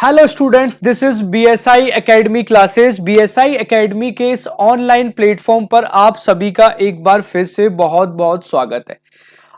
Hello students, this is BSI academy classes. BSI academy के इस online platform पर आप सभी का एक बार फिर से बहुत बहुत स्वागत है।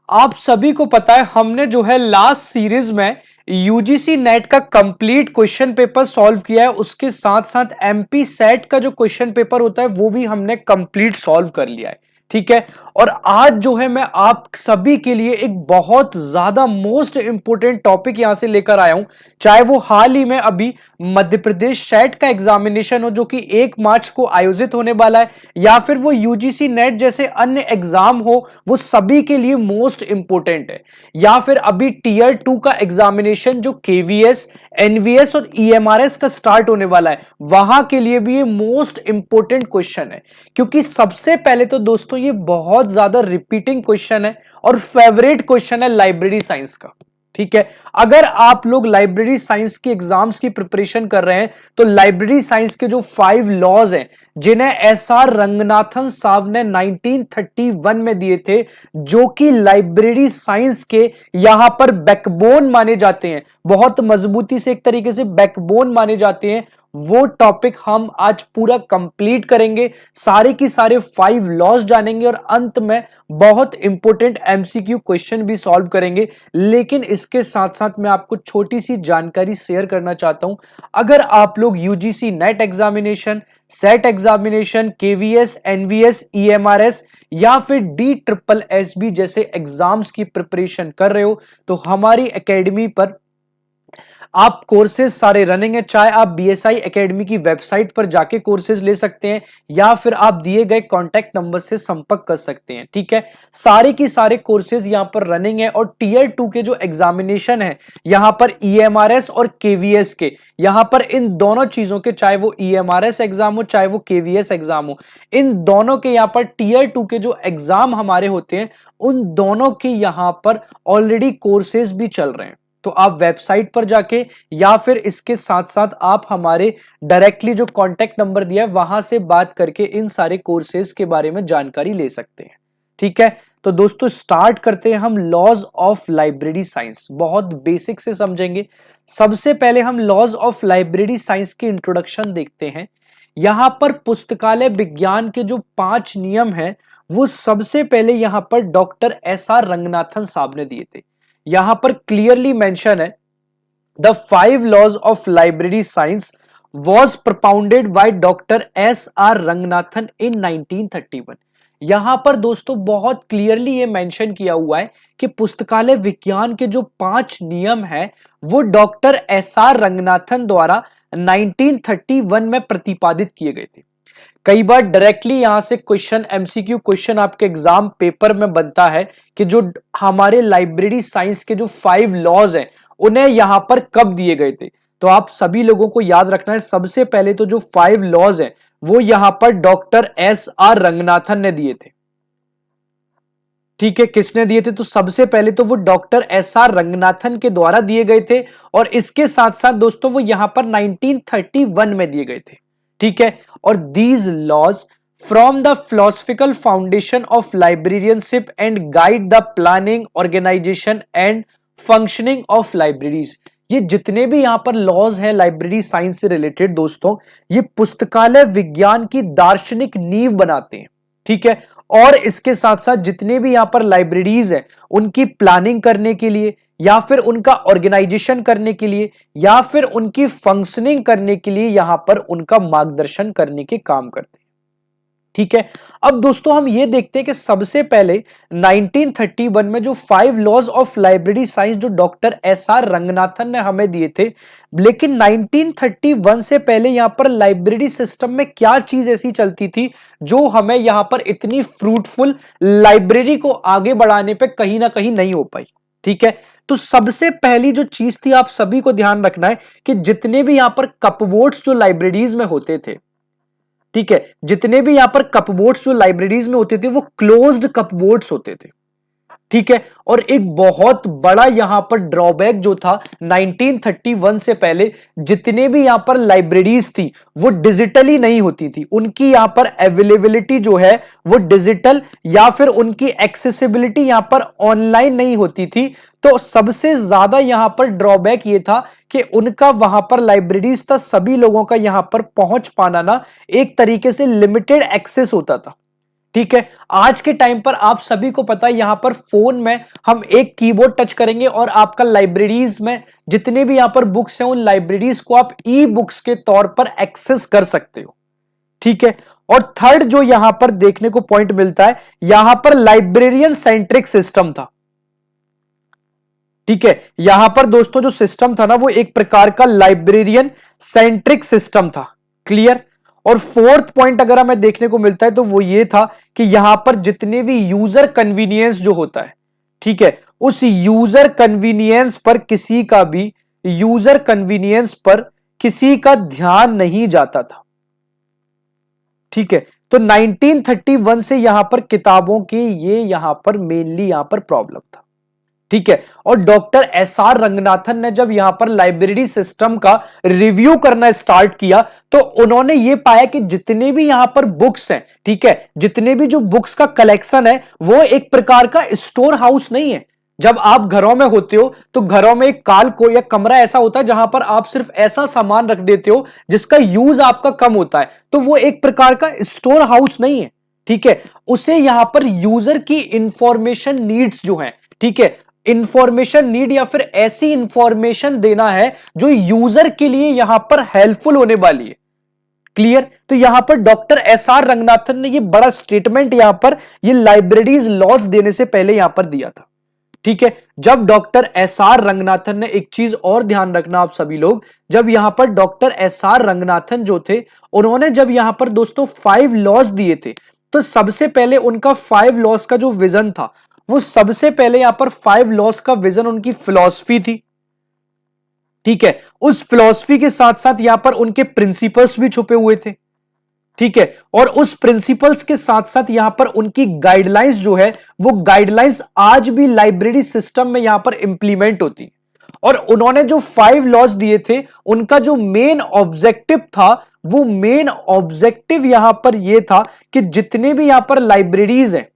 आप सभी को पता है हमने जो है लास्ट सीरीज में यूजीसी नेट का कंप्लीट क्वेश्चन पेपर सॉल्व किया है। उसके साथ साथ एमपी सेट का जो क्वेश्चन पेपर होता है वो भी हमने कंप्लीट सॉल्व कर लिया है। ठीक है, और आज जो है मैं आप सभी के लिए एक बहुत ज्यादा मोस्ट इंपोर्टेंट टॉपिक यहां से लेकर आया हूं। चाहे वो हाल ही में अभी मध्य प्रदेश सेट का एग्जामिनेशन हो जो कि 1 मार्च को आयोजित होने वाला है, या फिर वो यूजीसी नेट जैसे अन्य एग्जाम हो, वो सभी के लिए मोस्ट इंपोर्टेंट है। या फिर अभी टीयर 2 का एग्जामिनेशन जो केवीएस, एनवीएस और ईएमआरएस का स्टार्ट होने वाला है, वहां के लिए भी ये मोस्ट इंपोर्टेंट क्वेश्चन है। क्योंकि सबसे पहले तो दोस्तों ये बहुत ज्यादा रिपीटिंग क्वेश्चन है और फेवरेट क्वेश्चन है लाइब्रेरी साइंस का। ठीक है, अगर आप लोग लाइब्रेरी साइंस की एग्जाम्स की प्रिपरेशन कर रहे हैं तो लाइब्रेरी साइंस के जो 5 लॉज हैं जिन्हें एसआर रंगनाथन साहब ने 1931 में दिए थे, जो कि लाइब्रेरी साइंस के यहां पर बैकबोन माने जाते हैं, बहुत मजबूती से एक तरीके से बैकबोन माने जाते हैं, वो टॉपिक हम आज पूरा कंप्लीट करेंगे। सारे की सारे 5 लॉज जानेंगे और अंत में बहुत इंपॉर्टेंट एमसीक्यू क्वेश्चन भी सॉल्व करेंगे। लेकिन इसके साथ साथ मैं आपको छोटी सी जानकारी शेयर करना चाहता हूं। अगर आप लोग UGC NET examination, SET examination, KVS, NVS, EMRS या फिर DSSB जैसे एग्जाम्स की प्रिपरेशन कर रहे हो तो हमारी एकेडमी पर आप कोर्सेज सारे रनिंग है। चाहे आप बीएसआई एकेडमी की वेबसाइट पर जाके कोर्सेज ले सकते हैं या फिर आप दिए गए कॉन्टैक्ट नंबर से संपर्क कर सकते हैं। ठीक है, सारे की सारे कोर्सेज यहां पर रनिंग है। और टीयर 2 के जो एग्जामिनेशन है यहां पर ईएमआरएस और केवीएस के, यहां पर इन दोनों चीजों के, चाहे वो ईएमआरएस एग्जाम हो चाहे वो केवीएस एग्जाम हो, इन दोनों के यहां पर टीयर 2 के जो एग्जाम हमारे होते हैं उन दोनों के यहां पर ऑलरेडी कोर्सेज भी चल रहे हैं। तो आप वेबसाइट पर जाके या फिर इसके साथ साथ आप हमारे डायरेक्टली जो कांटेक्ट नंबर दिया है वहां से बात करके इन सारे कोर्सेज के बारे में जानकारी ले सकते हैं। ठीक है, तो दोस्तों स्टार्ट करते हैं हम लॉज ऑफ लाइब्रेरी साइंस। बहुत बेसिक से समझेंगे। सबसे पहले हम लॉज ऑफ लाइब्रेरी साइंस की इंट्रोडक्शन देखते हैं। यहां पर पुस्तकालय विज्ञान के जो 5 नियम हैं वो सबसे पहले यहां पर डॉक्टर एसआर रंगनाथन साहब ने दिए थे। यहां पर क्लियरली मेंशन है, the 5 laws of library science was propounded by doctor SR Ranganathan in 1931। यहां पर दोस्तों बहुत क्लियरली ये मेंशन किया हुआ है कि पुस्तकालय विज्ञान के जो 5 नियम हैं वो डॉक्टर एसआर रंगनाथन द्वारा 1931 में प्रतिपादित किए गए थे। कई बार डायरेक्टली यहां से क्वेश्चन, एमसीक्यू क्वेश्चन आपके एग्जाम पेपर में बनता है कि जो हमारे लाइब्रेरी साइंस के जो 5 लॉज हैं उन्हें यहां पर कब दिए गए थे। तो आप सभी लोगों को याद रखना है, सबसे पहले तो जो 5 लॉज हैं वो यहां पर डॉक्टर एसआर रंगनाथन ने दिए थे। ठीक है, किसने दिए थे? तो सबसे पहले तो वो डॉक्टर एसआर रंगनाथन के द्वारा दिए गए थे और इसके साथ साथ दोस्तों वो यहां पर 1931 में दिए गए थे। ठीक है, और these laws from the philosophical foundation of librarianship and guide the planning, organisation and functioning of libraries. ये जितने भी यहां पर लॉज हैं लाइब्रेरी साइंस से रिलेटेड दोस्तों, ये पुस्तकालय विज्ञान की दार्शनिक नींव बनाते हैं। ठीक है, और इसके साथ साथ जितने भी यहां पर लाइब्रेरीज हैं उनकी प्लानिंग करने के लिए या फिर उनका ऑर्गेनाइजेशन करने के लिए या फिर उनकी फंक्शनिंग करने के लिए यहां पर उनका मार्गदर्शन करने के काम करते हैं। ठीक है, अब दोस्तों हम ये देखते हैं कि सबसे पहले 1931 में जो 5 लॉज ऑफ लाइब्रेरी साइंस जो डॉक्टर एसआर रंगनाथन ने हमें दिए थे, लेकिन 1931 से पहले यहां पर लाइब्रेरी सिस्टम में क्या चीज ऐसी चलती थी जो हमें यहां पर इतनी फ्रूटफुल लाइब्रेरी को आगे बढ़ाने पे कहीं ना कहीं नहीं हो पाई। ठीक है, तो सबसे पहली जो चीज थी, आप सभी को ध्यान रखना है कि जितने भी यहां पर कपबोर्ड्स जो लाइब्रेरीज में होते थे, ठीक है, जितने भी यहां पर कपबोर्ड्स जो लाइब्रेरीज में होते थे वो क्लोज्ड कपबोर्ड्स होते थे। ठीक है। और एक बहुत बड़ा यहां पर ड्रॉबैक जो था 1931 से पहले जितने भी यहां पर लाइब्रेरीज थी वो डिजिटली नहीं होती थी, उनकी यहां पर अवेलेबिलिटी जो है वो डिजिटल या फिर उनकी एक्सेसिबिलिटी यहां पर ऑनलाइन नहीं होती थी। तो सबसे ज्यादा यहां पर ड्रॉबैक ये था कि उनका वहां पर लाइब्रेरीज था, सभी लोगों का यहां पर पहुंच पाना ना एक तरीके से लिमिटेड एक्सेस होता था। ठीक है। आज के टाइम पर आप सभी को पता है यहां पर फोन में हम एक कीबोर्ड टच करेंगे और आपका लाइब्रेरीज में जितने भी यहां पर बुक्स हैं उन लाइब्रेरीज को आप ई बुक्स के तौर पर एक्सेस कर सकते हो। ठीक है। और थर्ड जो यहां पर देखने को पॉइंट मिलता है, यहां पर लाइब्रेरियन सेंट्रिक सिस्टम था। ठीक है। यहां पर दोस्तों जो सिस्टम था ना वो एक प्रकार का लाइब्रेरियन सेंट्रिक सिस्टम था। क्लियर। और फोर्थ पॉइंट अगर हमें देखने को मिलता है तो वो ये था कि यहां पर जितने भी यूजर कन्वीनियंस जो होता है, ठीक है, उस यूजर कन्वीनियंस पर किसी का भी यूजर कन्वीनियंस पर किसी का ध्यान नहीं जाता था। ठीक है। तो 1931 से यहां पर किताबों की ये यहां पर मेनली यहां पर प्रॉब्लम था। ठीक है। और डॉक्टर एस आर रंगनाथन ने जब यहां पर लाइब्रेरी सिस्टम का रिव्यू करना स्टार्ट किया तो उन्होंने ये पाया कि जितने भी यहां पर बुक्स हैं, ठीक है, जितने भी जो बुक्स का कलेक्शन है वो एक प्रकार का स्टोर हाउस नहीं है। जब आप घरों में होते हो तो घरों में एक काल को या कमरा ऐसा होता है जहां पर आप सिर्फ ऐसा सामान रख देते हो जिसका यूज आपका कम होता है, तो वो एक प्रकार का स्टोर हाउस नहीं है। ठीक है। उसे यहां पर यूजर की इंफॉर्मेशन नीड्स जो है, ठीक है, इंफॉर्मेशन नीड या फिर ऐसी इंफॉर्मेशन देना है जो यूजर के लिए यहां पर हेल्पफुल होने वाली है। क्लियर। तो यहां पर डॉक्टर एस आर रंगनाथन ने ये बड़ा स्टेटमेंट यहां पर ये लाइब्रेरीज लॉस देने से पहले यहां पर दिया था। ठीक है। जब डॉक्टर एस आर रंगनाथन ने एक चीज और ध्यान रखना आप सभी लोग, जब यहां पर डॉक्टर एस आर रंगनाथन जो थे उन्होंने जब यहां पर दोस्तों 5 लॉज दिए थे तो सबसे पहले उनका 5 लॉज का जो विजन था वो सबसे पहले यहां पर 5 लॉज का विजन उनकी फिलॉसफी थी। ठीक है। उस फिलॉसफी के साथ साथ यहां पर उनके प्रिंसिपल्स भी छुपे हुए थे। ठीक है। और उस प्रिंसिपल्स के साथ साथ यहां पर उनकी गाइडलाइंस जो है वो गाइडलाइंस आज भी लाइब्रेरी सिस्टम में यहां पर इंप्लीमेंट होती है। और उन्होंने जो 5 लॉज दिए थे उनका जो मेन ऑब्जेक्टिव था वो मेन ऑब्जेक्टिव यहां पर यह था कि जितने भी यहां पर लाइब्रेरीज हैं,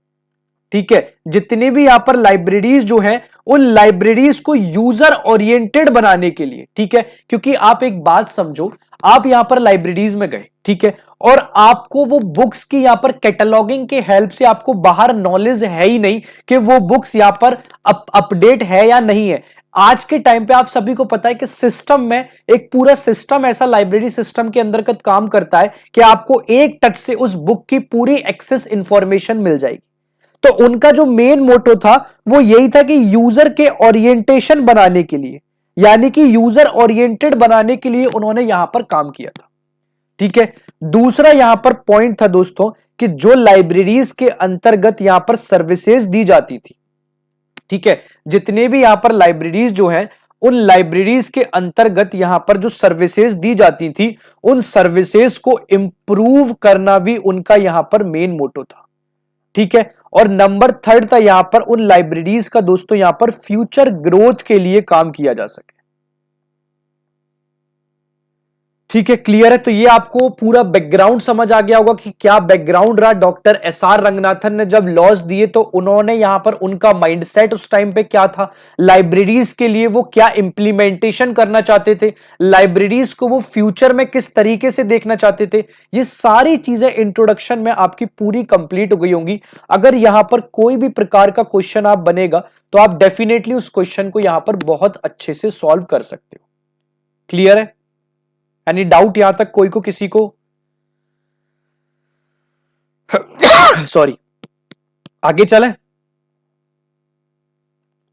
ठीक है, जितने भी यहां पर लाइब्रेरीज जो है उन लाइब्रेरीज को यूजर ओरिएंटेड बनाने के लिए, ठीक है, क्योंकि आप एक बात समझो, आप यहां पर लाइब्रेरीज में गए, ठीक है, और आपको वो बुक्स की यहां पर कैटलॉगिंग के हेल्प से आपको बाहर नॉलेज है ही नहीं कि वो बुक्स यहां पर अपडेट है या नहीं है। आज के टाइम पे आप सभी को पता है कि सिस्टम में एक पूरा सिस्टम ऐसा लाइब्रेरी सिस्टम के अंतर्गत काम करता है कि आपको एक टच से उस बुक की पूरी एक्सेस इंफॉर्मेशन मिल जाएगी। तो उनका जो मेन मोटो था वो यही था कि यूजर के ओरिएंटेशन बनाने के लिए, यानी कि यूजर ओरिएंटेड बनाने के लिए उन्होंने यहां पर काम किया था। ठीक है। दूसरा यहां पर पॉइंट था दोस्तों कि जो लाइब्रेरीज के अंतर्गत यहां पर सर्विसेज दी जाती थी, ठीक है, जितने भी यहां पर लाइब्रेरीज जो है उन लाइब्रेरीज के अंतर्गत यहां पर जो सर्विसेज दी जाती थी उन सर्विसेज को इंप्रूव करना भी उनका यहां पर मेन मोटो था। ठीक है। और नंबर थर्ड था यहां पर उन लाइब्रेरीज का दोस्तों यहां पर फ्यूचर ग्रोथ के लिए काम किया जा सके। ठीक है। क्लियर है। तो ये आपको पूरा बैकग्राउंड समझ आ गया होगा कि क्या बैकग्राउंड रहा डॉक्टर एस आर रंगनाथन ने जब लॉज दिए तो उन्होंने यहां पर उनका माइंडसेट उस टाइम पे क्या था, लाइब्रेरीज के लिए वो क्या इंप्लीमेंटेशन करना चाहते थे, लाइब्रेरीज को वो फ्यूचर में किस तरीके से देखना चाहते थे, ये सारी चीजें इंट्रोडक्शन में आपकी पूरी कंप्लीट हो गई होंगी। अगर यहां पर कोई भी प्रकार का क्वेश्चन आप बनेगा तो आप डेफिनेटली उस क्वेश्चन को यहां पर बहुत अच्छे से सॉल्व कर सकते हो। क्लियर है। एनी डाउट यहां तक कोई को किसी को? सॉरी, आगे चलें।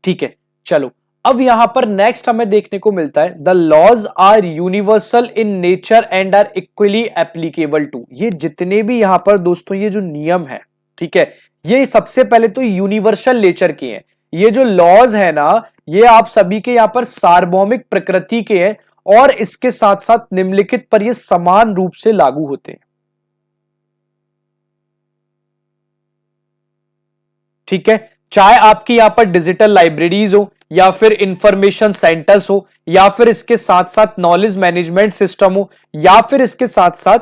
ठीक है। चलो, अब यहां पर नेक्स्ट हमें देखने को मिलता है the laws are universal in nature and are equally applicable to. ये जितने भी यहां पर दोस्तों ये जो नियम है, ठीक है, ये सबसे पहले तो यूनिवर्सल नेचर के हैं। ये जो लॉज है ना ये आप सभी के यहां पर सार्वभौमिक प्रकृति के हैं और इसके साथ साथ निम्नलिखित पर ये समान रूप से लागू होते हैं। ठीक है। चाहे आपकी यहां पर डिजिटल लाइब्रेरीज हो या फिर इंफॉर्मेशन सेंटर्स हो या फिर इसके साथ साथ नॉलेज मैनेजमेंट सिस्टम हो या फिर इसके साथ साथ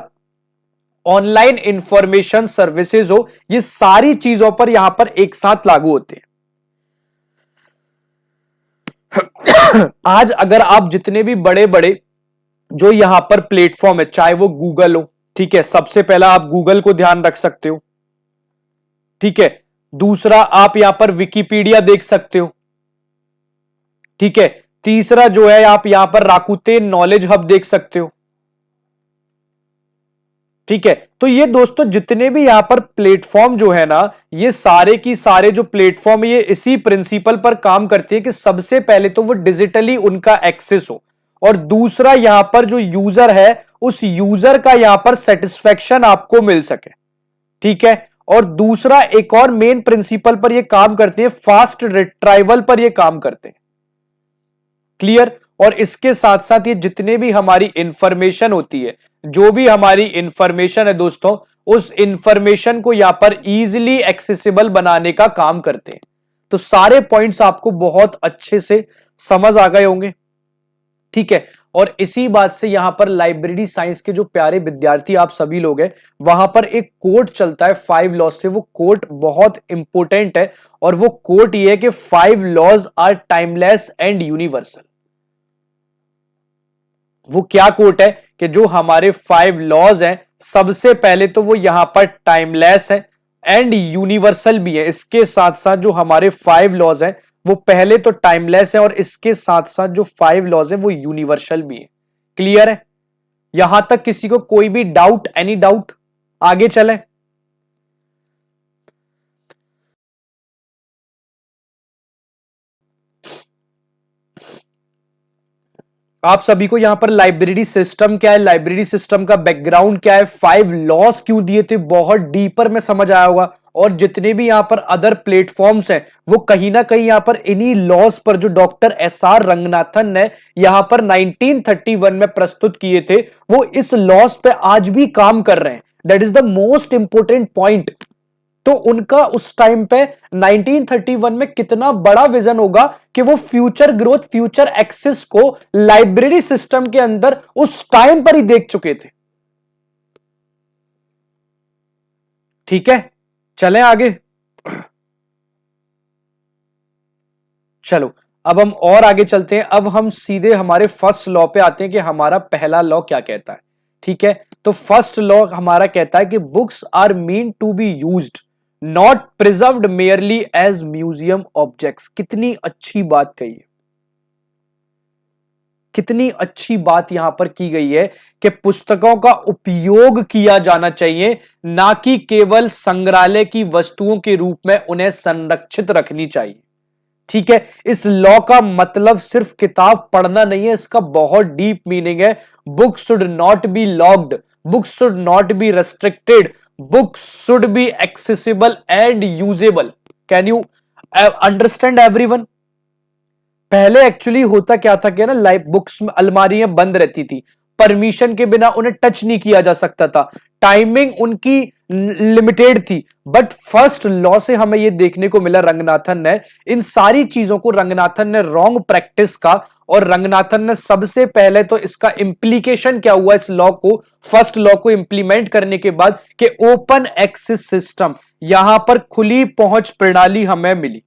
ऑनलाइन इंफॉर्मेशन सर्विसेज हो, ये सारी चीजों पर यहां पर एक साथ लागू होते हैं। आज अगर आप जितने भी बड़े बड़े जो यहां पर प्लेटफॉर्म है, चाहे वो गूगल हो, ठीक है, सबसे पहला आप गूगल को ध्यान रख सकते हो, ठीक है। दूसरा आप यहां पर विकिपीडिया देख सकते हो, ठीक है। तीसरा जो है आप यहां पर राकुतेन नॉलेज हब देख सकते हो, ठीक है। तो ये दोस्तों जितने भी यहां पर प्लेटफॉर्म जो है ना, ये सारे की सारे जो प्लेटफॉर्म ये इसी प्रिंसिपल पर काम करते हैं कि सबसे पहले तो वो डिजिटली उनका एक्सेस हो और दूसरा यहां पर जो यूजर है उस यूजर का यहां पर सेटिस्फेक्शन आपको मिल सके, ठीक है। और दूसरा एक और मेन प्रिंसिपल पर ये काम करते हैं, फास्ट रिट्राइवल पर ये काम करते हैं, क्लियर। और इसके साथ साथ ये जितने भी हमारी इंफॉर्मेशन होती है, जो भी हमारी इंफॉर्मेशन है दोस्तों, उस इंफॉर्मेशन को यहां पर इजीली एक्सेसिबल बनाने का काम करते हैं। तो सारे पॉइंट्स आपको बहुत अच्छे से समझ आ गए होंगे, ठीक है। और इसी बात से यहां पर लाइब्रेरी साइंस के जो प्यारे विद्यार्थी आप सभी लोग हैं, वहां पर एक कोट चलता है 5 लॉज से, वो कोट बहुत इंपॉर्टेंट है और वो कोट ये है कि 5 laws are timeless and universal. वो क्या कोट है कि जो हमारे 5 लॉज हैं, सबसे पहले तो वो यहां पर टाइमलेस है एंड यूनिवर्सल भी है। इसके साथ साथ जो हमारे 5 लॉज हैं वो पहले तो टाइमलेस है और इसके साथ साथ जो 5 लॉज है वो यूनिवर्सल भी है। क्लियर है? यहां तक किसी को कोई भी डाउट, एनी डाउट? आगे चलें। आप सभी को यहां पर लाइब्रेरी सिस्टम क्या है, लाइब्रेरी सिस्टम का बैकग्राउंड क्या है, 5 लॉस क्यों दिए थे, बहुत डीपर में समझ आया होगा। और जितने भी यहां पर अदर प्लेटफॉर्म्स हैं वो कहीं ना कहीं यहां पर इन्हीं लॉस पर जो डॉक्टर एसआर रंगनाथन ने यहां पर 1931 में प्रस्तुत किए थे, वो इस लॉस पे आज भी काम कर रहे हैं। That is the most important point. तो उनका उस टाइम पे 1931 में कितना बड़ा विजन होगा कि वो फ्यूचर ग्रोथ, फ्यूचर एक्सेस को लाइब्रेरी सिस्टम के अंदर उस टाइम पर ही देख चुके थे। ठीक है, चलें आगे। चलो अब हम और आगे चलते हैं। अब हम सीधे हमारे फर्स्ट लॉ पे आते हैं कि हमारा पहला लॉ क्या कहता है। ठीक है, तो फर्स्ट लॉ हमारा कहता है कि books are meant to be used, not preserved merely as museum objects. कितनी अच्छी बात कही है, कितनी अच्छी बात यहां पर की गई है कि पुस्तकों का उपयोग किया जाना चाहिए, ना कि केवल संग्रहालय की वस्तुओं के रूप में उन्हें संरक्षित रखनी चाहिए। ठीक है, इस लॉ का मतलब सिर्फ किताब पढ़ना नहीं है, इसका बहुत डीप मीनिंग है। Books should not B locked, books should not B restricted, books should be accessible and usable. Can you understand everyone? पहले एक्चुअली होता क्या था कि ना, लाइफ बुक्स में अलमारियां बंद रहती थी, परमिशन के बिना उन्हें टच नहीं किया जा सकता था, टाइमिंग उनकी लिमिटेड थी। बट फर्स्ट लॉ से हमें यह देखने को मिला, रंगनाथन ने इन सारी चीजों को, रंगनाथन ने रॉन्ग प्रैक्टिस का, और रंगनाथन ने सबसे पहले तो इसका इंप्लीकेशन क्या हुआ इस लॉ को, फर्स्ट लॉ को इंप्लीमेंट करने के बाद, कि ओपन एक्सेस सिस्टम, यहां पर खुली पहुंच प्रणाली हमें मिली।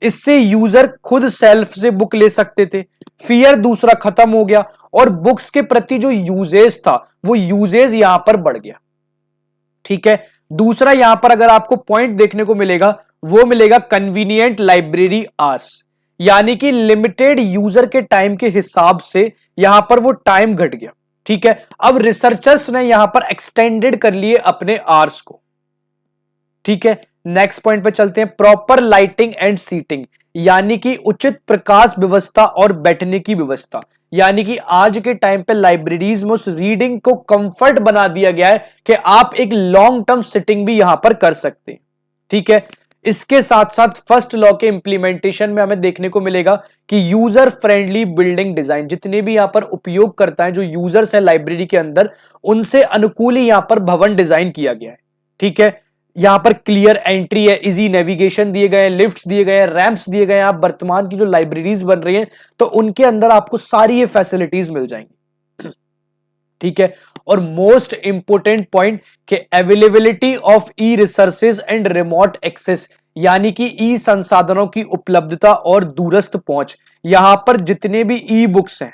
इससे यूजर खुद सेल्फ से बुक ले सकते थे, फियर दूसरा खत्म हो गया और बुक्स के प्रति जो यूजेज था वो यूजेज यहां पर बढ़ गया। ठीक है, दूसरा यहां पर अगर आपको पॉइंट देखने को मिलेगा, वो मिलेगा कन्वीनियंट लाइब्रेरी आवर्स, यानी कि लिमिटेड यूजर के टाइम के हिसाब से यहां पर वो टाइम घट गया। ठीक है, अब रिसर्चर्स ने यहां पर एक्सटेंडेड कर लिए अपने आवर्स को। ठीक है, नेक्स्ट पॉइंट पे चलते हैं, प्रॉपर लाइटिंग एंड सीटिंग, यानी कि उचित प्रकाश व्यवस्था और बैठने की व्यवस्था। यानी कि आज के टाइम पे लाइब्रेरीज में उस रीडिंग को कंफर्ट बना दिया गया है कि आप एक लॉन्ग टर्म सिटिंग भी यहां पर कर सकते हैं। ठीक है, इसके साथ साथ फर्स्ट लॉ के इंप्लीमेंटेशन में हमें देखने को मिलेगा कि यूजर फ्रेंडली बिल्डिंग डिजाइन, जितने भी यहां पर उपयोग करता है, जो यूजर्स है लाइब्रेरी के अंदर, उनसे अनुकूल ही यहां पर भवन डिजाइन किया गया है। ठीक है, यहां पर क्लियर एंट्री है, इजी नेविगेशन दिए गए हैं, लिफ्ट्स दिए गए हैं, रैंप्स दिए गए हैं। आप वर्तमान की जो लाइब्रेरीज बन रही हैं तो उनके अंदर आपको सारी ये फैसिलिटीज मिल जाएंगी। ठीक है। और मोस्ट इंपोर्टेंट पॉइंट के availability of e resources and remote access, यानी कि ई संसाधनों की उपलब्धता और दूरस्थ पहुंच। यहां पर जितने भी ई बुक्स हैं,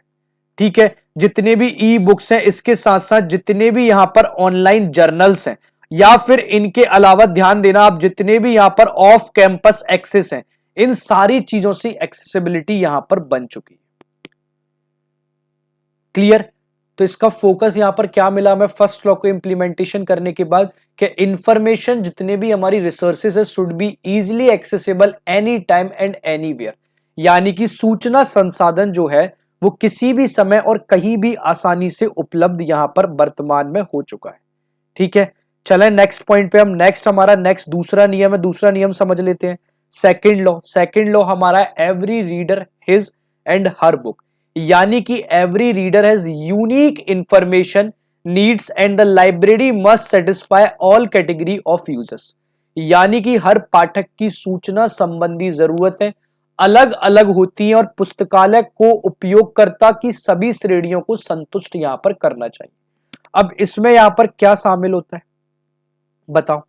ठीक है, जितने भी ई बुक्स हैं, इसके साथ साथ जितने भी यहां पर ऑनलाइन जर्नल्स हैं, या फिर इनके अलावा ध्यान देना आप जितने भी यहां पर ऑफ कैंपस एक्सेस हैं, इन सारी चीजों से एक्सेसिबिलिटी यहां पर बन चुकी है। क्लियर। तो इसका फोकस यहां पर क्या मिला हमें फर्स्ट लॉ को इंप्लीमेंटेशन करने के बाद, कि इंफॉर्मेशन जितने भी हमारी रिसोर्सेज है should be easily accessible any time and anywhere, यानी कि सूचना संसाधन जो है वो किसी भी समय और कहीं भी आसानी से उपलब्ध यहां पर वर्तमान में हो चुका है। ठीक है। चलें नेक्स्ट पॉइंट पे, हम हमारा दूसरा नियम है, दूसरा नियम समझ लेते हैं। सेकंड लॉ हमारा every reader his and her book, यानी कि every reader has unique information needs and the library must satisfy all category of users, यानी कि हर पाठक की सूचना संबंधी जरूरतें अलग अलग होती हैं और पुस्तकालय को उपयोगकर्ता की सभी श्रेणियों को संतुष्ट यहां पर करना चाहिए। अब इसमें यहां पर क्या शामिल होता है बताओ।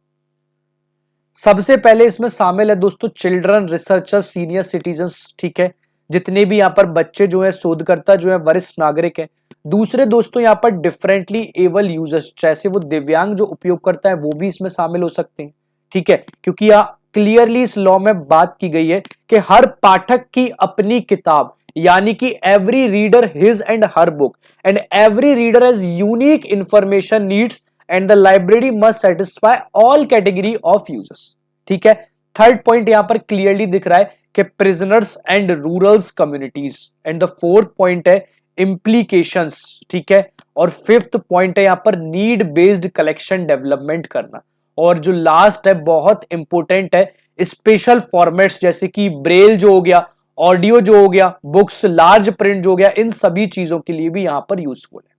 सबसे पहले इसमें शामिल है दोस्तों चिल्ड्रन, रिसर्चर्स, सीनियर सिटीजन्स। ठीक है, जितने भी यहां पर बच्चे जो है, शोधकर्ता जो है, वरिष्ठ नागरिक है। दूसरे दोस्तों यहां पर डिफरेंटली एबल यूजर्स, जैसे वो दिव्यांग जो उपयोग करता है वो भी इसमें शामिल हो सकते हैं। ठीक है, क्योंकि यहां क्लियरली इस लॉ में बात की गई है कि हर पाठक की अपनी किताब, यानी कि every reader his and her book and every reader has unique information needs and the library must satisfy all category of users. ठीक है। थर्ड पॉइंट यहां पर क्लियरली दिख रहा है कि prisoners and rulers communities, and the fourth point है implications. ठीक है। और फिफ्थ पॉइंट है यहां पर नीड बेस्ड कलेक्शन डेवलपमेंट करना। और जो लास्ट है बहुत इंपॉर्टेंट है, स्पेशल फॉर्मेट्स जैसे कि ब्रेल जो हो गया, ऑडियो जो हो गया, बुक्स लार्ज प्रिंट जो हो गया, इन सभी चीजों के लिए भी यहां पर यूजफुल है।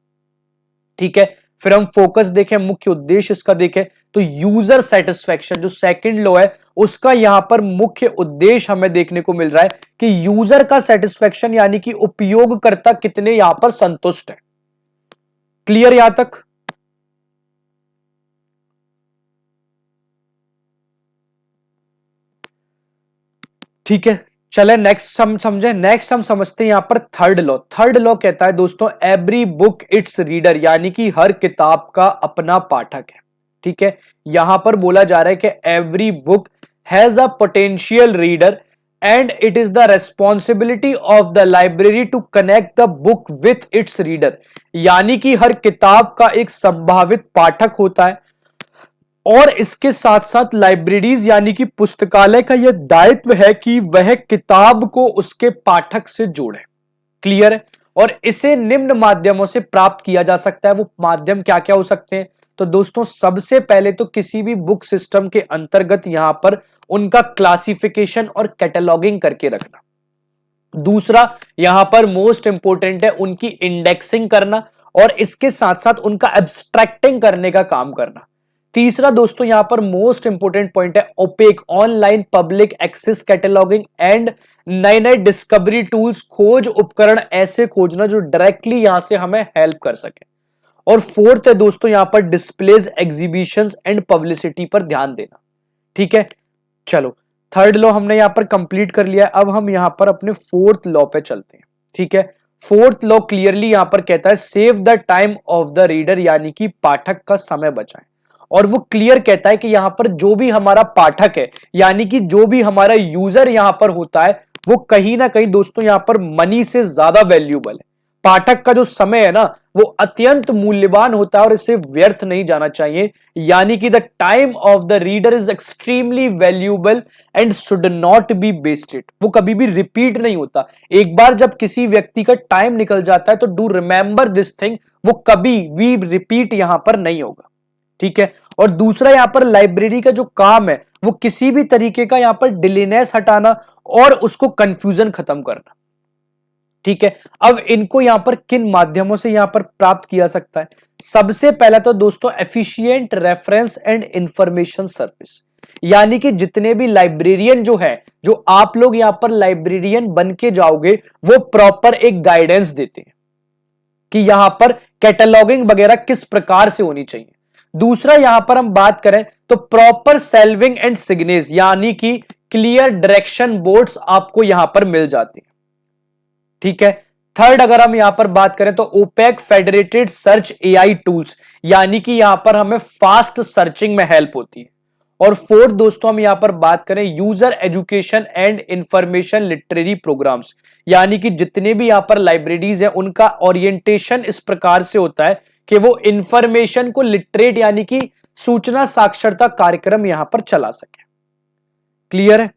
ठीक है। फिर हम फोकस देखें, मुख्य उद्देश्य इसका देखें तो यूजर सेटिस्फेक्शन जो सेकंड लॉ है उसका यहां पर मुख्य उद्देश्य हमें देखने को मिल रहा है कि यूजर का सेटिस्फेक्शन, यानी कि उपयोगकर्ता कितने यहां पर संतुष्ट है। क्लियर यहां तक। ठीक है, चले नेक्स्ट हम समझे। नेक्स्ट हम समझते हैं यहां पर थर्ड लॉ। थर्ड लॉ कहता है दोस्तों एवरी बुक इट्स रीडर, यानी कि हर किताब का अपना पाठक है। ठीक है, यहां पर बोला जा रहा है कि every book has a potential reader and it is the responsibility of the library to connect the book with its reader, यानी कि हर किताब का एक संभावित पाठक होता है और इसके साथ साथ लाइब्रेरीज यानी कि पुस्तकालय का यह दायित्व है कि वह किताब को उसके पाठक से जोड़े। क्लियर है। और इसे निम्न माध्यमों से प्राप्त किया जा सकता है। वो माध्यम क्या क्या हो सकते हैं तो दोस्तों सबसे पहले तो किसी भी बुक सिस्टम के अंतर्गत यहां पर उनका क्लासिफिकेशन और कैटलॉगिंग करके रखना। दूसरा यहां पर मोस्ट इंपोर्टेंट है उनकी इंडेक्सिंग करना और इसके साथ साथ उनका एब्स्ट्रैक्टिंग करने का काम करना। तीसरा दोस्तों यहां पर मोस्ट इंपोर्टेंट पॉइंट है OPAC online public access cataloguing and नए नए डिस्कवरी टूल्स, खोज उपकरण ऐसे खोजना जो डायरेक्टली यहां से हमें हेल्प कर सके। और फोर्थ है दोस्तों यहां पर डिस्प्लेज, एग्जीबिशंस एंड पब्लिसिटी पर ध्यान देना। ठीक है, चलो थर्ड लॉ हमने यहां पर कंप्लीट कर लिया। अब हम यहां पर अपने फोर्थ लॉ पे चलते हैं। ठीक है, फोर्थ लॉ क्लियरली यहां पर कहता है save the time of the reader, यानी कि पाठक का समय बचाएं। और वो क्लियर कहता है कि यहां पर जो भी हमारा पाठक है, यानी कि जो भी हमारा यूजर यहां पर होता है, वो कहीं ना कहीं दोस्तों यहां पर मनी से ज्यादा वैल्यूबल है। पाठक का जो समय है ना वो अत्यंत मूल्यवान होता है और इसे व्यर्थ नहीं जाना चाहिए, यानी कि the time of the reader is extremely valuable and should not be wasted. वो कभी भी रिपीट नहीं होता। एक बार जब किसी व्यक्ति का टाइम निकल जाता है तो डू रिमेंबर दिस थिंग, वो कभी भी रिपीट यहां पर नहीं होगा। ठीक है। और दूसरा यहां पर लाइब्रेरी का जो काम है वो किसी भी तरीके का यहां पर डिलेनेस हटाना और उसको कंफ्यूजन खत्म करना। ठीक है, अब इनको यहां पर किन माध्यमों से यहां पर प्राप्त किया सकता है? सबसे पहला तो दोस्तों efficient reference and information service, यानी कि जितने भी लाइब्रेरियन जो है, जो आप लोग यहां पर लाइब्रेरियन बन के जाओगे, वो प्रॉपर एक गाइडेंस देते हैं कि यहां पर कैटलॉगिंग वगैरह किस प्रकार से होनी चाहिए। दूसरा यहां पर हम बात करें तो प्रॉपर सेल्विंग एंड सिग्नेज, यानी कि क्लियर डायरेक्शन बोर्ड्स आपको यहां पर मिल जाती है। ठीक है, थर्ड अगर हम यहां पर बात करें तो OPAC federated search AI tools, यानी कि यहां पर हमें फास्ट सर्चिंग में हेल्प होती है। और फोर्थ दोस्तों हम यहां पर बात करें user education and information literary programmes, यानी कि जितने भी यहां पर लाइब्रेरीज है उनका ओरिएंटेशन इस प्रकार से होता है कि वो इंफॉर्मेशन को लिटरेट यानी कि सूचना साक्षरता कार्यक्रम यहां पर चला सके। क्लियर है?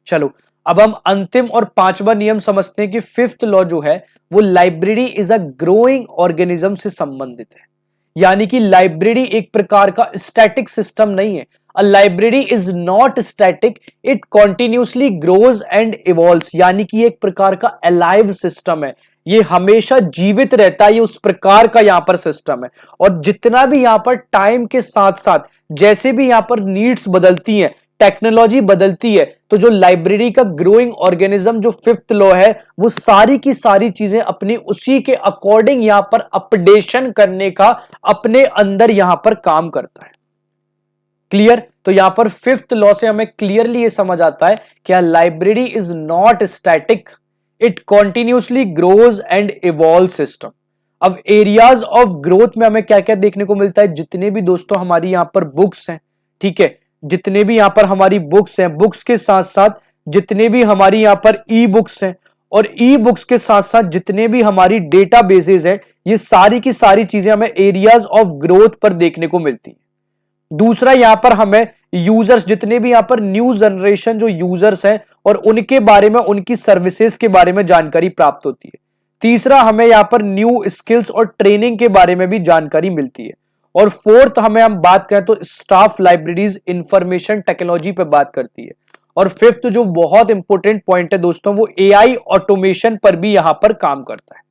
चलो अब हम अंतिम और पांचवा नियम समझते हैं कि फिफ्थ लॉ जो है वो library is a growing organism से संबंधित है, यानी कि लाइब्रेरी एक प्रकार का स्टैटिक सिस्टम नहीं है। A library is not static, it continuously grows and evolves, यानी कि एक प्रकार का अलाइव सिस्टम है, ये हमेशा जीवित रहता है, ये उस प्रकार का यहां पर सिस्टम है। और जितना भी यहां पर टाइम के साथ साथ जैसे भी यहां पर नीड्स बदलती हैं, टेक्नोलॉजी बदलती है, तो जो लाइब्रेरी का ग्रोइंग ऑर्गेनिज्म जो फिफ्थ लॉ है वो सारी की सारी चीजें अपनी उसी के अकॉर्डिंग यहां पर अपडेशन करने का अपने अंदर यहां पर काम करता है। क्लियर? तो यहां पर फिफ्थ लॉ से हमें क्लियरली ये समझ आता है कि library is not static, it continuously grows and evolve system. अब एरियाज ऑफ ग्रोथ में हमें क्या क्या देखने को मिलता है? जितने भी दोस्तों हमारी यहां पर बुक्स हैं, ठीक है, जितने भी यहां पर हमारी बुक्स हैं, बुक्स के साथ साथ जितने भी हमारी यहां पर ई बुक्स हैं, और ई बुक्स के साथ साथ जितने भी हमारी डेटा बेसेस है, ये सारी की सारी चीजें हमें एरियाज ऑफ ग्रोथ पर देखने को मिलती है। दूसरा यहां पर हमें यूजर्स, जितने भी यहां पर न्यू जनरेशन जो यूजर्स हैं और उनके बारे में, उनकी सर्विसेज के बारे में जानकारी प्राप्त होती है। तीसरा हमें यहां पर न्यू स्किल्स और ट्रेनिंग के बारे में भी जानकारी मिलती है। और फोर्थ हमें हम बात करें तो स्टाफ लाइब्रेरीज इंफॉर्मेशन टेक्नोलॉजी पे बात करती है। और फिफ्थ जो बहुत इंपॉर्टेंट पॉइंट है दोस्तों वो एआई ऑटोमेशन पर भी यहां पर काम करता है।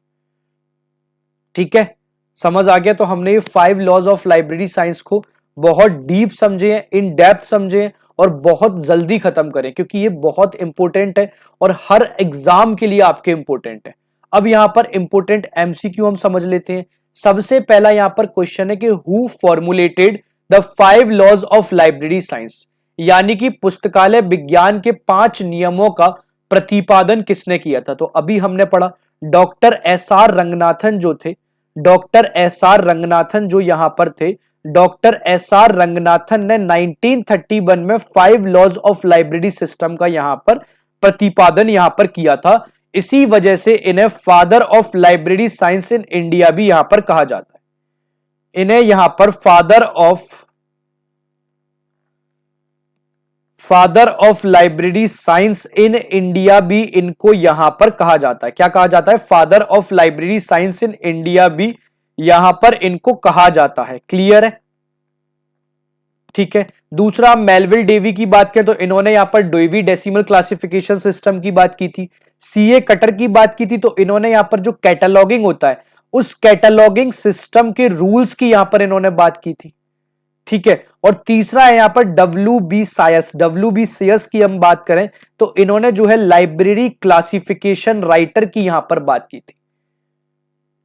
ठीक है, समझ आ गया? तो हमने ये 5 लॉज ऑफ लाइब्रेरी साइंस को बहुत डीप समझे, इन डेप्थ समझे और बहुत जल्दी खत्म करें, क्योंकि ये बहुत इंपॉर्टेंट है और हर एग्जाम के लिए आपके इंपॉर्टेंट है। अब यहां पर इंपॉर्टेंट एमसीक्यू हम समझ लेते हैं। सबसे पहला यहां पर क्वेश्चन है कि who formulated the 5 laws of library science, यानी कि पुस्तकालय विज्ञान के 5 नियमों का प्रतिपादन किसने किया था? तो अभी हमने पढ़ा डॉक्टर एस आर रंगनाथन जो थे, डॉक्टर एस आर रंगनाथन जो यहां पर थे, डॉक्टर एस आर रंगनाथन ने 1931 में 5 लॉज ऑफ लाइब्रेरी सिस्टम का यहां पर प्रतिपादन यहां पर किया था। इसी वजह से इन्हें father of library science in India भी यहां पर कहा जाता है। इन्हें यहां पर father of library science in India भी इनको यहां पर कहा जाता है। क्या कहा जाता है? Father of library science in India भी यहां पर इनको कहा जाता है। क्लियर है? ठीक है, दूसरा मेलविल डेवी की बात करें तो इन्होंने यहां पर डेवी डेसिमल क्लासिफिकेशन सिस्टम की बात की थी। सीए कटर की बात की थी तो इन्होंने यहां पर जो कैटलॉगिंग होता है उस कैटलॉगिंग सिस्टम के रूल्स की यहां पर इन्होंने बात की थी। ठीक है, और तीसरा है यहां पर डब्ल्यू बी सायस की हम बात करें तो इन्होंने जो है लाइब्रेरी क्लासिफिकेशन राइटर की यहां पर बात की थी।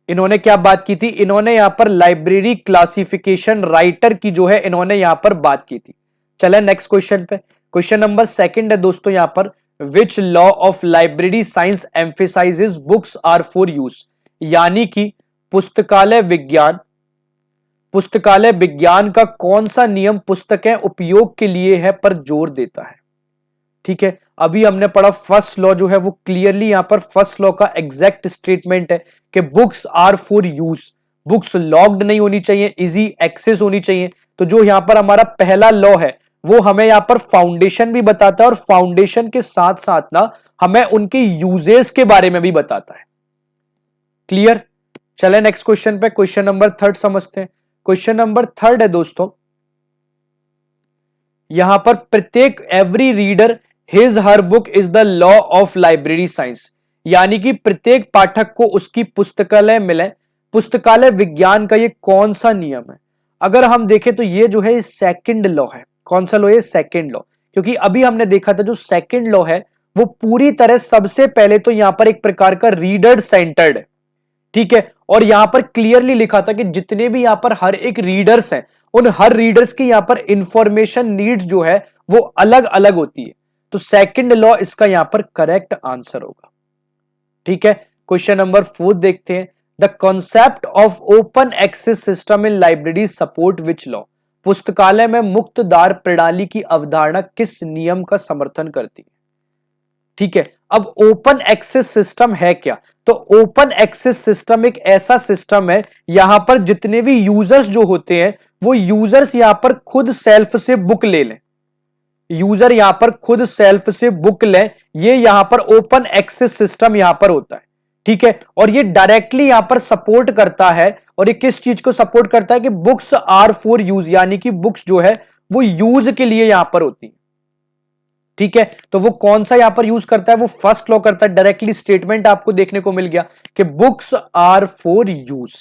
इन्होंने क्या बात की थी? इन्होंने यहां पर लाइब्रेरी क्लासिफिकेशन राइटर की जो है इन्होंने यहां पर बात की थी। चले नेक्स्ट क्वेश्चन पे। क्वेश्चन नंबर सेकंड है दोस्तों यहां पर which law of library science emphasises books are for use, यानी कि पुस्तकालय विज्ञान का कौन सा नियम पुस्तकें उपयोग के लिए है पर जोर देता है? ठीक है, अभी हमने पढ़ा फर्स्ट लॉ जो है वो क्लियरली यहां पर फर्स्ट लॉ का एग्जैक्ट स्टेटमेंट है कि books are for use, books locked नहीं होनी चाहिए, इजी एक्सेस होनी चाहिए। तो जो यहां पर हमारा पहला लॉ है वो हमें यहां पर फाउंडेशन भी बताता है और फाउंडेशन के साथ साथ ना हमें उनके यूजेस के बारे में भी बताता है। क्लियर? चले नेक्स्ट क्वेश्चन पे, क्वेश्चन नंबर थर्ड समझते हैं। क्वेश्चन नंबर थर्ड है दोस्तों यहां पर प्रत्येक every reader his her book is the law of library science, यानी कि प्रत्येक पाठक को उसकी पुस्तकालय मिले। पुस्तकालय विज्ञान का ये कौन सा नियम है? अगर हम देखें तो ये जो है सेकंड लॉ है। कौन सा लॉ है? Second law. क्योंकि अभी हमने देखा था जो सेकंड लॉ है वो पूरी तरह सबसे पहले तो यहां पर एक प्रकार का रीडर सेंटर्ड है, ठीक है। और यहां पर क्लियरली लिखा था कि जितने भी यहां पर हर एक रीडर्स हैं उन हर रीडर्स की यहां पर इंफॉर्मेशन नीड्स जो है वो अलग अलग होती है। तो सेकंड लॉ इसका यहां पर करेक्ट आंसर होगा, ठीक है। क्वेश्चन नंबर 4 देखते हैं। The concept of open access system in library support which law? पुस्तकालय में मुक्त द्वार प्रणाली की अवधारणा किस नियम का समर्थन करती है? ठीक है। अब ओपन एक्सेस सिस्टम है क्या? तो ओपन एक्सेस सिस्टम एक ऐसा सिस्टम है यहां पर जितने भी यूजर्स जो होते हैं वो यूजर्स यहां पर खुद सेल्फ से बुक ले लें। यूजर यहां पर खुद सेल्फ से बुक लें, ये यहां पर ओपन एक्सेस सिस्टम यहां पर होता है, ठीक है। और ये डायरेक्टली यहां पर सपोर्ट करता है। और ये किस चीज को सपोर्ट करता है कि बुक्स आर फॉर यूज, यानी कि बुक्स जो है वो यूज के लिए यहां पर होती है, ठीक है। तो वो कौन सा यहां पर यूज करता है? वो फर्स्ट लॉ करता है। डायरेक्टली स्टेटमेंट आपको देखने को मिल गया कि books are for use.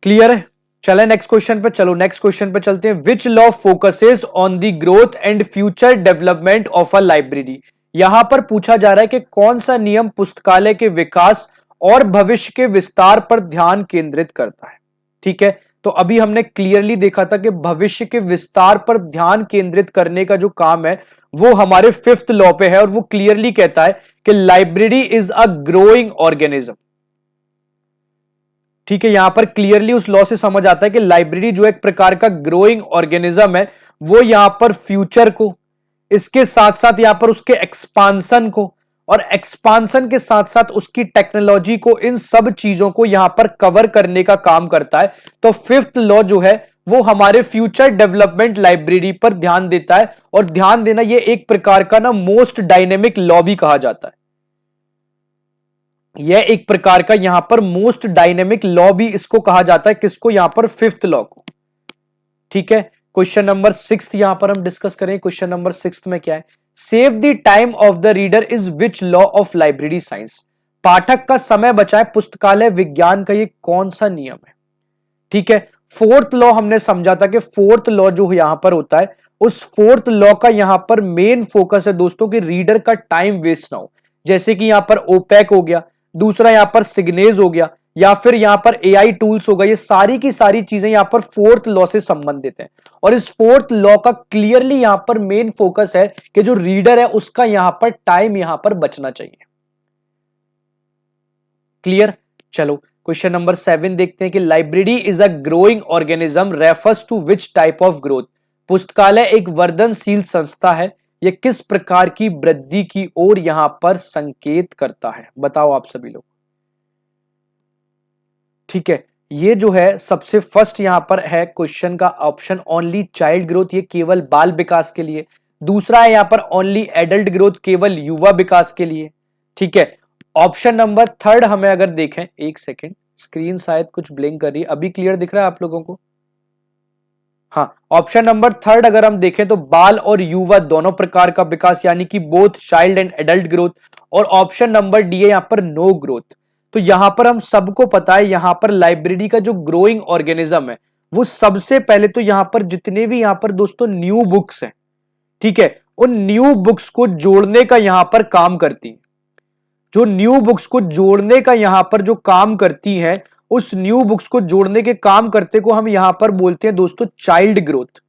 Clear है? चले नेक्स्ट क्वेश्चन पे। चलो नेक्स्ट क्वेश्चन पे चलते हैं। Which law focuses on the growth and future development of a library? यहां पर पूछा जा रहा है कि कौन सा नियम पुस्तकालय के विकास और भविष्य के विस्तार पर ध्यान केंद्रित करता है, ठीक है। तो अभी हमने क्लियरली देखा था कि भविष्य के विस्तार पर ध्यान केंद्रित करने का जो काम है वो हमारे 5th लॉ पे है। और वो क्लियरली कहता है कि library is a growing organism, ठीक है। यहां पर क्लियरली उस लॉ से समझ आता है कि लाइब्रेरी जो एक प्रकार का ग्रोइंग ऑर्गेनिज्म है वो यहां पर फ्यूचर को, इसके साथ साथ यहां पर उसके एक्सपांसन को, और एक्सपांसन के साथ साथ उसकी टेक्नोलॉजी को, इन सब चीजों को यहां पर कवर करने का काम करता है। तो 5th लॉ जो है वो हमारे फ्यूचर डेवलपमेंट लाइब्रेरी पर ध्यान देता है। और ध्यान देना ये एक प्रकार का ना मोस्ट डायनेमिक लॉ भी कहा जाता है। यह एक प्रकार का यहां पर मोस्ट डायनेमिक लॉ भी इसको कहा जाता है। किसको? यहां पर 5th लॉ को, ठीक है। क्वेश्चन नंबर 6 यहां पर हम डिस्कस करें। क्वेश्चन नंबर 6 में क्या है? Save the time of the reader is which law of library science? पाठक का समय बचाए पुस्तकालय विज्ञान का ये कौन सा नियम है, ठीक है। 4th लॉ हमने समझा था कि 4th लॉ जो यहां पर होता है उस 4th लॉ का यहां पर मेन फोकस है दोस्तों कि रीडर का टाइम वेस्ट ना हो। जैसे कि यहां पर ओपैक हो गया, दूसरा यहां पर सिग्नेज हो गया, या फिर यहां पर एआई टूल्स हो गए। ये सारी की सारी चीजें यहां पर 4th लॉ से संबंधित है। और इस 4th लॉ का क्लियरली यहां पर मेन फोकस है कि जो रीडर है उसका यहां पर टाइम यहां पर बचना चाहिए। क्लियर? चलो क्वेश्चन नंबर 7 देखते हैं कि library is a growing organism refers to which type of growth? पुस्तकालय एक वर्धनशील संस्था है, यह किस प्रकार की वृद्धि की ओर यहां पर संकेत करता है? बताओ आप सभी लोग, ठीक है। ये जो है सबसे फर्स्ट यहां पर है क्वेश्चन का ऑप्शन ओनली चाइल्ड ग्रोथ, ये केवल बाल विकास के लिए। दूसरा है यहां पर ओनली एडल्ट ग्रोथ, केवल युवा विकास के लिए, ठीक है। ऑप्शन नंबर 3 हमें अगर देखें, एक सेकेंड, स्क्रीन शायद कुछ ब्लिंक कर रही है। अभी क्लियर दिख रहा है आप लोगों को? हाँ, ऑप्शन नंबर 3 अगर हम देखें तो बाल और युवा दोनों प्रकार का विकास, यानी कि both child and adult growth. और ऑप्शन नंबर डी है यहां पर नो ग्रोथ। तो यहां पर हम सबको पता है यहां पर लाइब्रेरी का जो ग्रोइंग ऑर्गेनिज्म है वो सबसे पहले तो यहां पर जितने भी यहां पर दोस्तों न्यू बुक्स हैं, ठीक है, उन न्यू बुक्स को जोड़ने का यहां पर काम करती है। जो न्यू बुक्स को जोड़ने का यहां पर जो काम करती है, उस न्यू बुक्स को जोड़ने के काम करते को हम यहां पर बोलते हैं दोस्तों चाइल्ड ग्रोथ।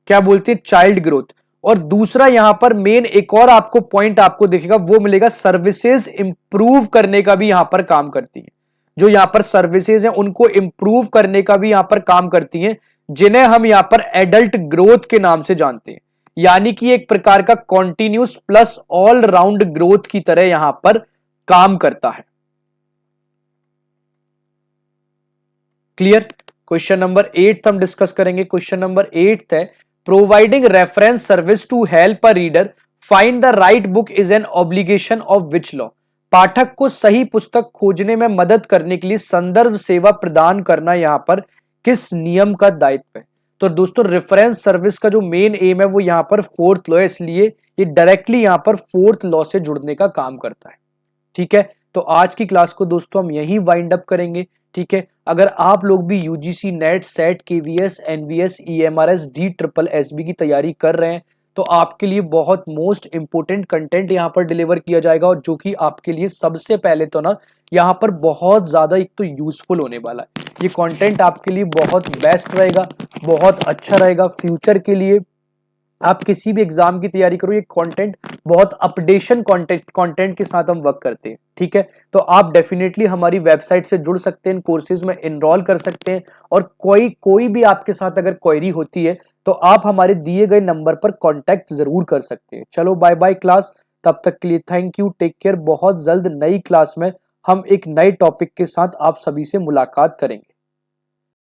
क्या बोलते हैं? Child growth. और दूसरा यहां पर मेन एक और आपको पॉइंट आपको दिखेगा वो मिलेगा, सर्विसेज इंप्रूव करने का भी यहां पर काम करती है। जो यहां पर सर्विसेज हैं उनको इंप्रूव करने का भी यहां पर काम करती हैं, जिन्हें हम यहां पर एडल्ट ग्रोथ के नाम से जानते हैं। यानी कि एक प्रकार का continuous plus all round growth की तरह यहां पर काम करता है। क्लियर? क्वेश्चन नंबर 8 हम डिस्कस करेंगे। क्वेश्चन नंबर 8 है providing reference service to help a reader find the right book is an obligation of which law? पाठक को सही पुस्तक खोजने में मदद करने के लिए संदर्भ सेवा प्रदान करना यहां पर किस नियम का दायित्व है? तो दोस्तों रेफरेंस सर्विस का जो मेन एम है वो यहाँ पर फोर्थ लॉ है, इसलिए ये डायरेक्टली यहाँ पर फोर्थ लॉ से जुड़ने का काम करता है। ठीक है, तो आज की क्लास को दोस्तों हम यहीं वाइंड अप करेंगे। ठीक है, अगर आप लोग भी UGC NET SET KVS NVS EMRS D triple SB की तैयारी कर रहे हैं तो आपके लिए बहुत मोस्ट इंपोर्टेंट कंटेंट यहाँ पर डिलीवर किया जाएगा, और जो कि आपके लिए सबसे पहले तो ना यहाँ पर बहुत ज्यादा एक तो यूजफुल होने वाला है। ये कंटेंट आपके लिए बहुत बेस्ट रहेगा, बहुत अच्छा रहेगा फ्यूचर के लिए। आप किसी भी एग्जाम की तैयारी करो, ये कंटेंट बहुत अपडेशन कंटेंट के साथ हम वर्क करते हैं। ठीक है, तो आप डेफिनेटली हमारी वेबसाइट से जुड़ सकते हैं, कोर्सेज में एनरोल कर सकते हैं, और कोई भी आपके साथ अगर क्वेरी होती है तो आप हमारे दिए गए नंबर पर कांटेक्ट जरूर कर सकते हैं। चलो बाय बाय क्लास, तब तक के लिए थैंक यू, टेक केयर। बहुत जल्द नई क्लास में हम एक नए टॉपिक के साथ आप सभी से मुलाकात करेंगे।